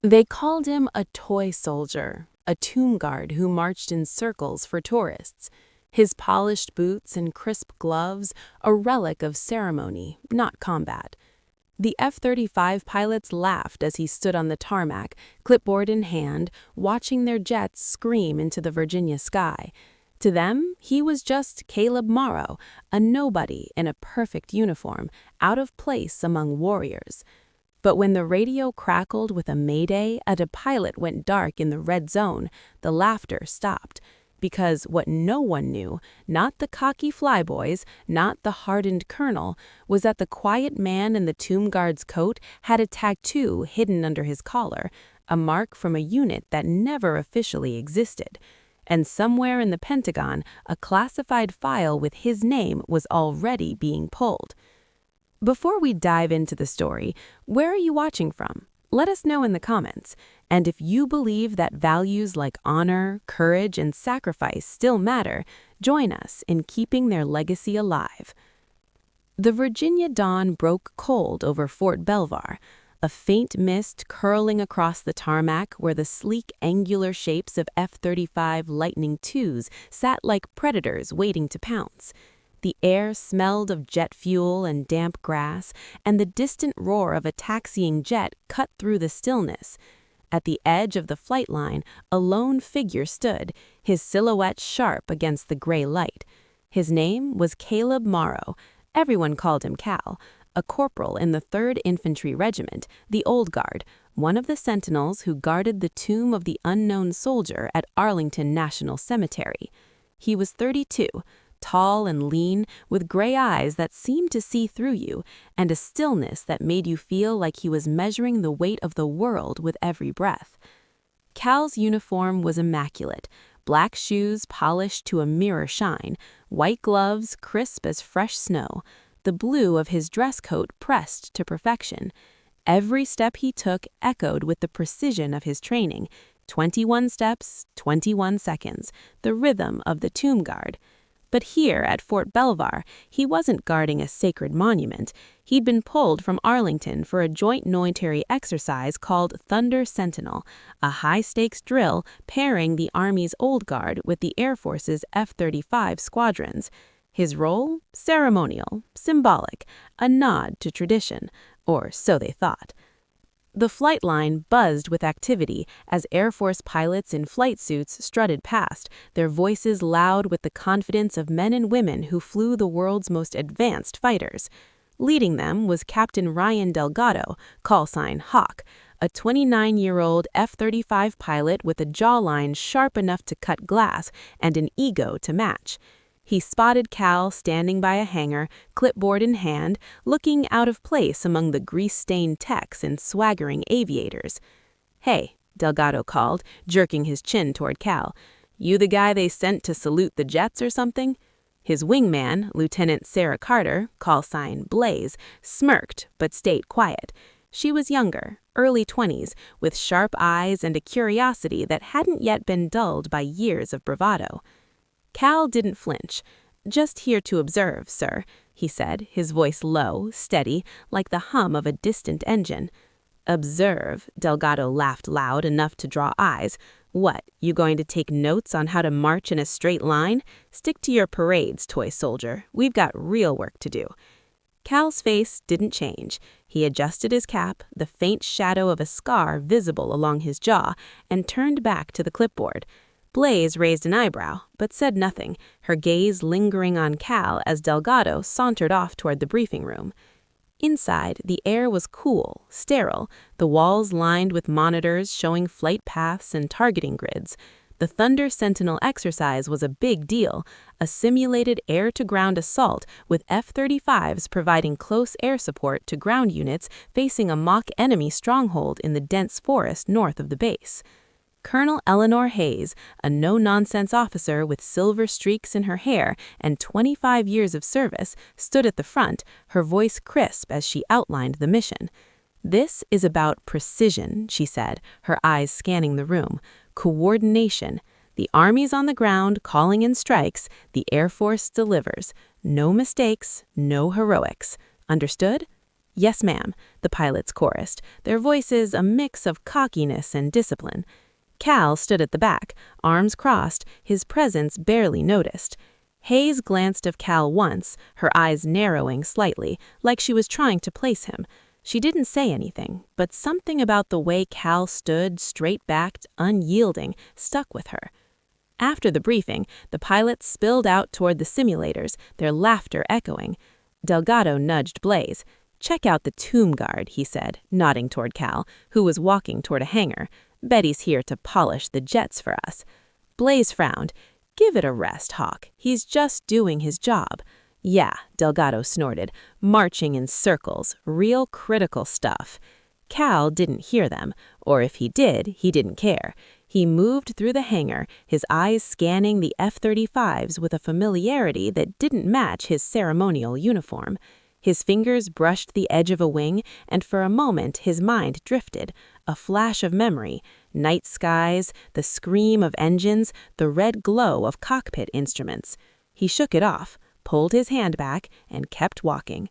They called him a toy soldier, a tomb guard who marched in circles for tourists. His polished boots and crisp gloves, a relic of ceremony, not combat. The F-35 pilots laughed as he stood on the tarmac, clipboard in hand, watching their jets scream into the Virginia sky. To them, he was just Caleb Morrow, a nobody in a perfect uniform, out of place among warriors. But when the radio crackled with a mayday and a pilot went dark in the red zone, the laughter stopped. Because what no one knew, not the cocky flyboys, not the hardened colonel, was that the quiet man in the tomb guard's coat had a tattoo hidden under his collar, a mark from a unit that never officially existed. And somewhere in the Pentagon, a classified file with his name was already being pulled. Before we dive into the story, where are you watching from? Let us know in the comments. And if you believe that values like honor, courage, and sacrifice still matter, join us in keeping their legacy alive. The Virginia dawn broke cold over Fort Belvoir, a faint mist curling across the tarmac where the sleek angular shapes of F-35 Lightning IIs sat like predators waiting to pounce. The air smelled of jet fuel and damp grass, and the distant roar of a taxiing jet cut through the stillness. At the edge of the flight line, a lone figure stood, his silhouette sharp against the gray light. His name was Caleb Morrow. Everyone called him Cal, a corporal in the 3rd Infantry Regiment, the Old Guard, one of the sentinels who guarded the tomb of the unknown soldier at Arlington National Cemetery. He was 32. Tall and lean, with gray eyes that seemed to see through you, and a stillness that made you feel like he was measuring the weight of the world with every breath. Cal's uniform was immaculate, black shoes polished to a mirror shine, white gloves crisp as fresh snow, the blue of his dress coat pressed to perfection. Every step he took echoed with the precision of his training, 21 steps, 21 seconds, the rhythm of the tomb guard. But here at Fort Belvoir, he wasn't guarding a sacred monument. He'd been pulled from Arlington for a joint military exercise called Thunder Sentinel, a high-stakes drill pairing the Army's Old Guard with the Air Force's F-35 squadrons. His role? Ceremonial, symbolic, a nod to tradition, or so they thought. The flight line buzzed with activity as Air Force pilots in flight suits strutted past, their voices loud with the confidence of men and women who flew the world's most advanced fighters. Leading them was Captain Ryan Delgado, call sign Hawk, a 29-year-old F-35 pilot with a jawline sharp enough to cut glass and an ego to match. He spotted Cal standing by a hangar, clipboard in hand, looking out of place among the grease-stained techs and swaggering aviators. "Hey," Delgado called, jerking his chin toward Cal. "You the guy they sent to salute the jets or something?" His wingman, Lieutenant Sarah Carter, call sign Blaze, smirked but stayed quiet. She was younger, early 20s, with sharp eyes and a curiosity that hadn't yet been dulled by years of bravado. Cal didn't flinch. "Just here to observe, sir," he said, his voice low, steady, like the hum of a distant engine. "Observe," Delgado laughed loud enough to draw eyes. "What, you going to take notes on how to march in a straight line? Stick to your parades, toy soldier. We've got real work to do." Cal's face didn't change. He adjusted his cap, the faint shadow of a scar visible along his jaw, and turned back to the clipboard. Blaze raised an eyebrow, but said nothing, her gaze lingering on Cal as Delgado sauntered off toward the briefing room. Inside, the air was cool, sterile, the walls lined with monitors showing flight paths and targeting grids. The Thunder Sentinel exercise was a big deal, a simulated air-to-ground assault with F-35s providing close air support to ground units facing a mock enemy stronghold in the dense forest north of the base. Colonel Eleanor Hayes, a no-nonsense officer with silver streaks in her hair and 25 years of service, stood at the front, her voice crisp as she outlined the mission. "This is about precision," she said, her eyes scanning the room. "Coordination. The Army's on the ground calling in strikes, the Air Force delivers. No mistakes, no heroics. Understood?" "Yes, ma'am," the pilots chorused, their voices a mix of cockiness and discipline. Cal stood at the back, arms crossed, his presence barely noticed. Hayes glanced at Cal once, her eyes narrowing slightly, like she was trying to place him. She didn't say anything, but something about the way Cal stood, straight-backed, unyielding, stuck with her. After the briefing, the pilots spilled out toward the simulators, their laughter echoing. Delgado nudged Blaze. "Check out the tomb guard," he said, nodding toward Cal, who was walking toward a hangar. "Betty's here to polish the jets for us." Blaze frowned. "Give it a rest, Hawk. He's just doing his job." "Yeah," Delgado snorted, "marching in circles, real critical stuff." Cal didn't hear them, or if he did, he didn't care. He moved through the hangar, his eyes scanning the F-35s with a familiarity that didn't match his ceremonial uniform. His fingers brushed the edge of a wing, and for a moment his mind drifted. A flash of memory, night skies, the scream of engines, the red glow of cockpit instruments. He shook it off, pulled his hand back, and kept walking.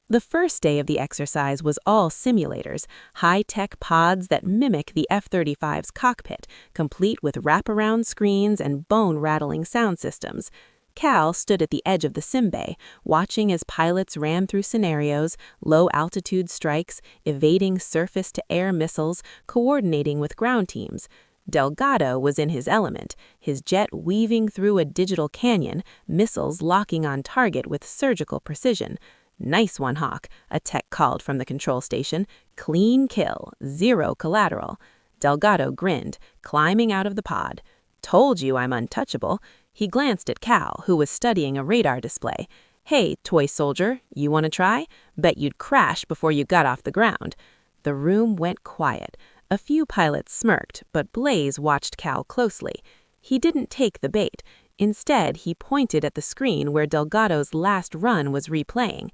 The first day of the exercise was all simulators, high-tech pods that mimic the F-35's cockpit, complete with wraparound screens and bone-rattling sound systems. Cal stood at the edge of the sim bay, watching as pilots ran through scenarios, low-altitude strikes, evading surface-to-air missiles, coordinating with ground teams. Delgado was in his element, his jet weaving through a digital canyon, missiles locking on target with surgical precision. "Nice one, Hawk," a tech called from the control station. "Clean kill, zero collateral." Delgado grinned, climbing out of the pod. "Told you I'm untouchable." He glanced at Cal, who was studying a radar display. "Hey, toy soldier, you want to try? Bet you'd crash before you got off the ground." The room went quiet. A few pilots smirked, but Blaze watched Cal closely. He didn't take the bait. Instead, he pointed at the screen where Delgado's last run was replaying.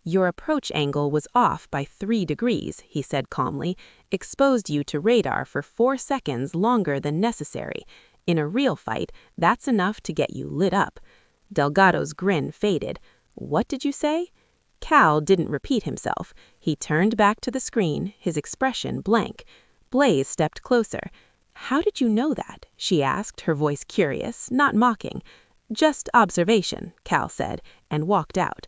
"Your approach angle was off by 3 degrees, he said calmly. "Exposed you to radar for 4 seconds longer than necessary. In a real fight, that's enough to get you lit up." Delgado's grin faded. "What did you say?" Cal didn't repeat himself. He turned back to the screen, his expression blank. Blaze stepped closer. "How did you know that?" she asked, her voice curious, not mocking. "Just observation," Cal said, and walked out.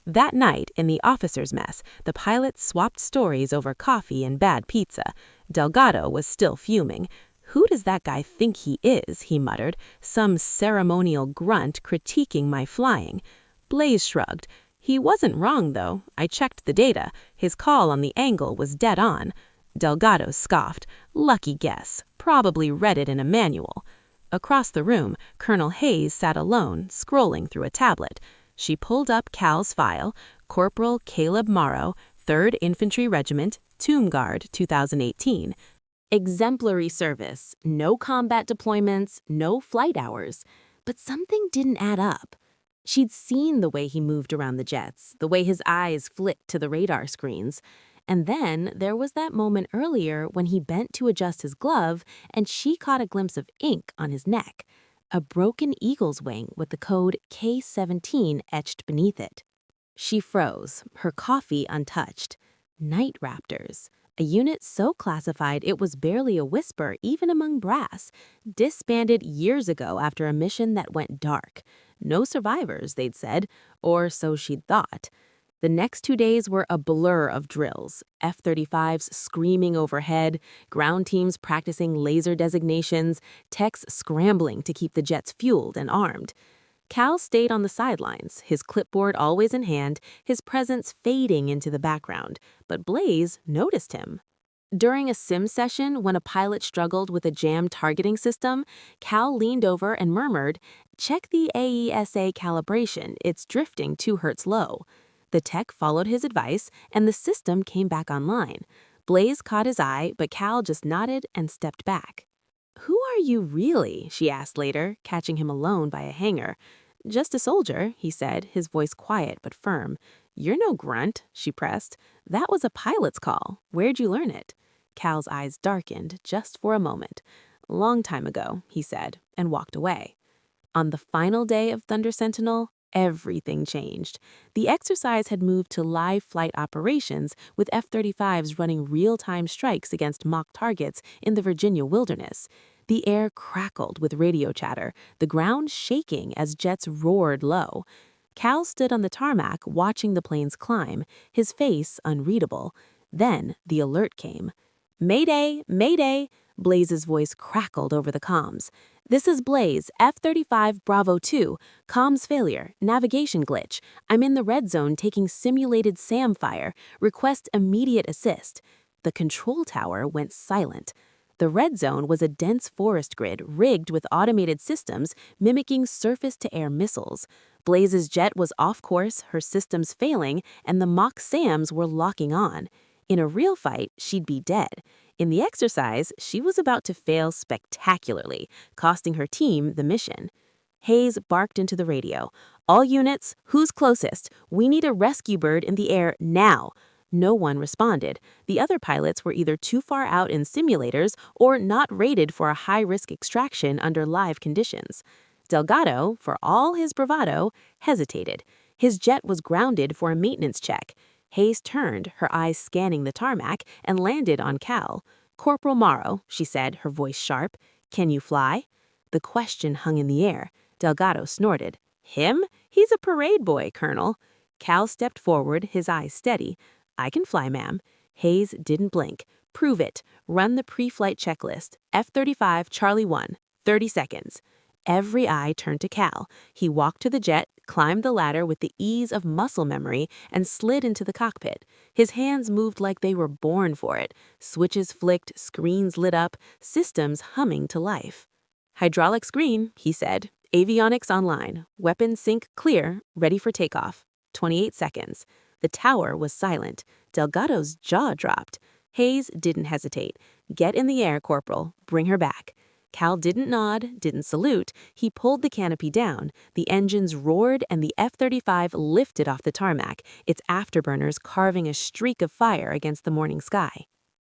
That night, in the officers' mess, the pilots swapped stories over coffee and bad pizza. Delgado was still fuming. "Who does that guy think he is?" he muttered. "Some ceremonial grunt critiquing my flying." Blaze shrugged. "He wasn't wrong, though. I checked the data. His call on the angle was dead on." Delgado scoffed. "Lucky guess. Probably read it in a manual." Across the room, Colonel Hayes sat alone, scrolling through a tablet. She pulled up Cal's file, Corporal Caleb Morrow, 3rd Infantry Regiment, Tomb Guard, 2018. Exemplary service, no combat deployments, no flight hours. But something didn't add up. She'd seen the way he moved around the jets, the way his eyes flicked to the radar screens. And then there was that moment earlier when he bent to adjust his glove and she caught a glimpse of ink on his neck. A broken eagle's wing with the code K-17 etched beneath it. She froze, her coffee untouched. Night Raptors. A unit so classified it was barely a whisper even among brass. Disbanded years ago after a mission that went dark. No survivors, they'd said, or so she'd thought. The next 2 days were a blur of drills, F-35s screaming overhead, ground teams practicing laser designations, techs scrambling to keep the jets fueled and armed. Cal stayed on the sidelines, his clipboard always in hand, his presence fading into the background, but Blaze noticed him. During a sim session, when a pilot struggled with a jammed targeting system, Cal leaned over and murmured, "Check the AESA calibration, it's drifting 2 Hz low." The tech followed his advice, and the system came back online. Blaze caught his eye, but Cal just nodded and stepped back. "Who are you really?" she asked later, catching him alone by a hangar. "Just a soldier," he said, his voice quiet but firm. "You're no grunt," she pressed. "That was a pilot's call. Where'd you learn it?" Cal's eyes darkened just for a moment. "Long time ago," he said, and walked away. On the final day of Thunder Sentinel, everything changed. The exercise had moved to live flight operations, with F-35s running real-time strikes against mock targets in the Virginia wilderness. The air crackled with radio chatter, the ground shaking as jets roared low. Cal stood on the tarmac watching the planes climb, his face unreadable. Then the alert came. "Mayday! Mayday!" Blaze's voice crackled over the comms. "This is Blaze, F-35 Bravo 2. Comms failure, navigation glitch. I'm in the red zone taking simulated SAM fire. Request immediate assist." The control tower went silent. The red zone was a dense forest grid rigged with automated systems mimicking surface-to-air missiles. Blaze's jet was off course, her systems failing, and the mock SAMs were locking on. In a real fight, she'd be dead. In the exercise, she was about to fail spectacularly, costing her team the mission. Hayes barked into the radio. "All units, who's closest? We need a rescue bird in the air now." No one responded. The other pilots were either too far out in simulators or not rated for a high-risk extraction under live conditions. Delgado, for all his bravado, hesitated. His jet was grounded for a maintenance check. Hayes turned, her eyes scanning the tarmac, and landed on Cal. "Corporal Morrow," she said, her voice sharp. "Can you fly?" The question hung in the air. Delgado snorted. "Him? He's a parade boy, Colonel." Cal stepped forward, his eyes steady. "I can fly, ma'am." Hayes didn't blink. "Prove it. Run the pre-flight checklist. F-35 Charlie 1. 30 seconds." Every eye turned to Cal. He walked to the jet, climbed the ladder with the ease of muscle memory, and slid into the cockpit. His hands moved like they were born for it. Switches flicked, screens lit up, systems humming to life. "Hydraulics green," he said. "Avionics online. Weapons sync clear, ready for takeoff. 28 seconds. The tower was silent. Delgado's jaw dropped. Hayes didn't hesitate. "Get in the air, Corporal. Bring her back." Cal didn't nod, didn't salute. He pulled the canopy down. The engines roared and the F-35 lifted off the tarmac, its afterburners carving a streak of fire against the morning sky.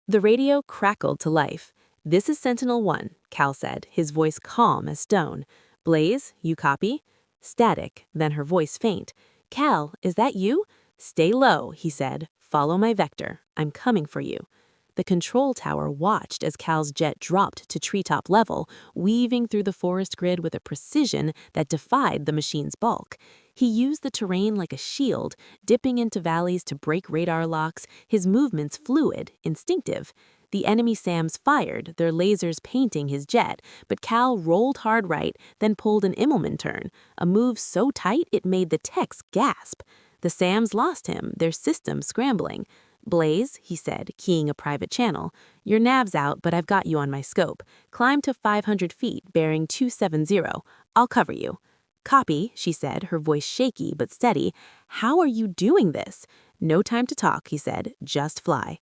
The radio crackled to life. "This is Sentinel-1, Cal said, his voice calm as stone. "Blaze, you copy?" Static, then her voice faint. "Cal, is that you?" "Stay low," he said. "Follow my vector. I'm coming for you." The control tower watched as Cal's jet dropped to treetop level, weaving through the forest grid with a precision that defied the machine's bulk. He used the terrain like a shield, dipping into valleys to break radar locks, his movements fluid, instinctive. The enemy SAMs fired, their lasers painting his jet, but Cal rolled hard right, then pulled an Immelman turn, a move so tight it made the techs gasp. The SAMs lost him, their systems scrambling. "Blaze," he said, keying a private channel. "Your nav's out, but I've got you on my scope. Climb to 500 feet, bearing 270. I'll cover you." "Copy," she said, her voice shaky but steady. "How are you doing this?" "No time to talk," he said. "Just fly."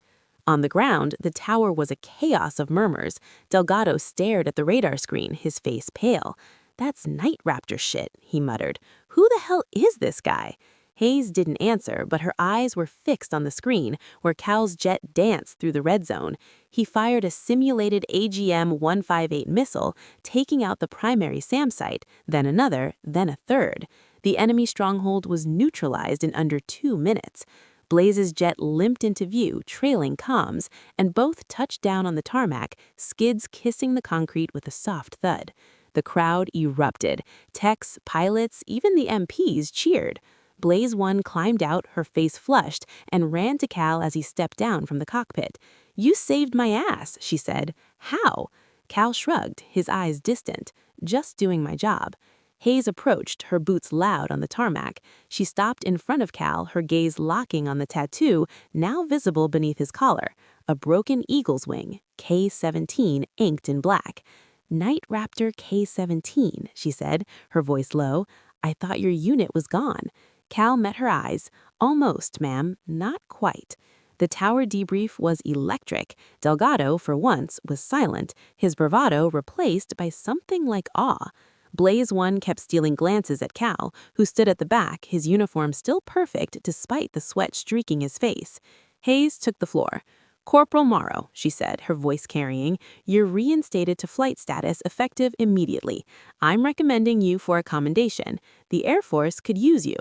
On the ground, the tower was a chaos of murmurs. Delgado stared at the radar screen, his face pale. "That's Night Raptor shit," he muttered. "Who the hell is this guy?" Hayes didn't answer, but her eyes were fixed on the screen, where Cal's jet danced through the red zone. He fired a simulated AGM-158 missile, taking out the primary SAM site, then another, then a third. The enemy stronghold was neutralized in under 2 minutes. Blaze's jet limped into view, trailing comms, and both touched down on the tarmac, skids kissing the concrete with a soft thud. The crowd erupted. Techs, pilots, even the MPs cheered. Blaze 1 climbed out, her face flushed, and ran to Cal as he stepped down from the cockpit. "You saved my ass," she said. "How?" Cal shrugged, his eyes distant. "Just doing my job." Hayes approached, her boots loud on the tarmac. She stopped in front of Cal, her gaze locking on the tattoo, now visible beneath his collar. A broken eagle's wing, K-17, inked in black. "Night Raptor K-17, she said, her voice low. "I thought your unit was gone." Cal met her eyes. "Almost, ma'am. Not quite." The tower debrief was electric. Delgado, for once, was silent, his bravado replaced by something like awe. Blaze 1 kept stealing glances at Cal, who stood at the back, his uniform still perfect despite the sweat streaking his face. Hayes took the floor. "Corporal Morrow," she said, her voice carrying, "you're reinstated to flight status effective immediately. I'm recommending you for a commendation. The Air Force could use you."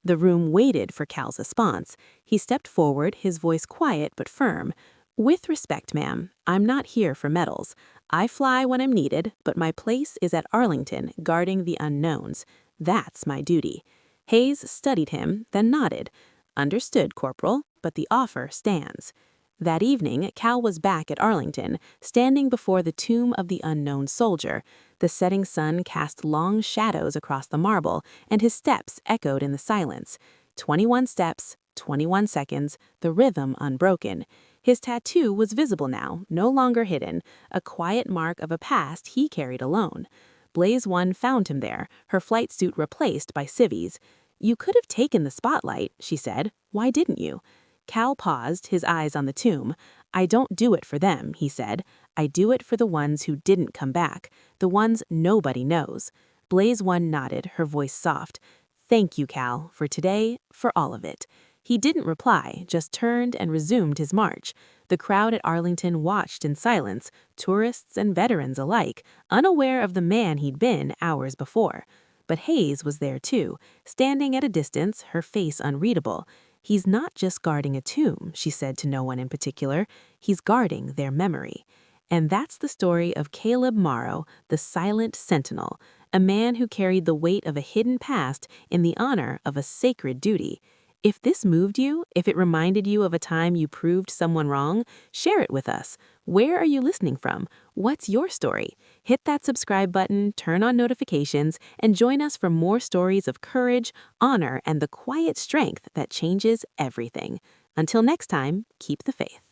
The room waited for Cal's response. He stepped forward, his voice quiet but firm. "With respect, ma'am, I'm not here for medals. I fly when I'm needed, but my place is at Arlington, guarding the unknowns. That's my duty." Hayes studied him, then nodded. "Understood, Corporal, but the offer stands." That evening, Cal was back at Arlington, standing before the tomb of the unknown soldier. The setting sun cast long shadows across the marble, and his steps echoed in the silence. 21 steps, 21 seconds, the rhythm unbroken. His tattoo was visible now, no longer hidden, a quiet mark of a past he carried alone. Blaze 1 found him there, her flight suit replaced by civvies. "You could have taken the spotlight," she said. "Why didn't you?" Cal paused, his eyes on the tomb. "I don't do it for them," he said. "I do it for the ones who didn't come back, the ones nobody knows." Blaze 1 nodded, her voice soft. "Thank you, Cal, for today, for all of it." He didn't reply, just turned and resumed his march. The crowd at Arlington watched in silence, tourists and veterans alike, unaware of the man he'd been hours before. But Hayes was there too, standing at a distance, her face unreadable. "He's not just guarding a tomb," she said to no one in particular. "He's guarding their memory." And that's the story of Caleb Morrow, the silent sentinel, a man who carried the weight of a hidden past in the honor of a sacred duty. If this moved you, if it reminded you of a time you proved someone wrong, share it with us. Where are you listening from? What's your story? Hit that subscribe button, turn on notifications, and join us for more stories of courage, honor, and the quiet strength that changes everything. Until next time, keep the faith.